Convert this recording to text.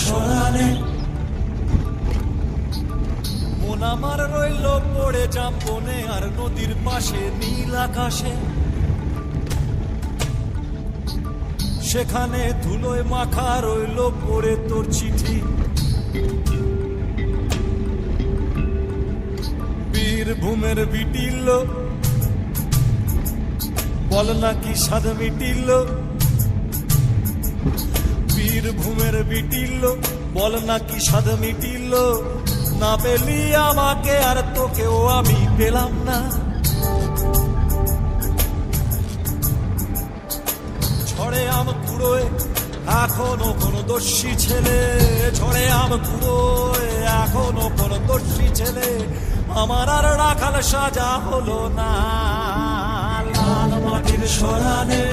সরানে মন আমার রইল পড়ে জাম্পনে আর নদীর পাশে নীল আকাশে, সেখানে ধুলোয় মাখা রইল পড়ে তোর চিঠি। বীরভূমের বিটিল বল নাকি স্বাদ মিটিল, বীরভূমের বিটিল বল নাকি স্বাদ মিটিল, না পেলি আমাকে আর তোকেও আমি পেলাম না। ঝড়ে আম কুড়োয় এখনো কোনো দোষী ছেলে, ঝড়ে আম কুড়োয় এখনো কোনো দোষী ছেলে আমার আর রাখাল সাজা হলো না। লাল মাটির সরানে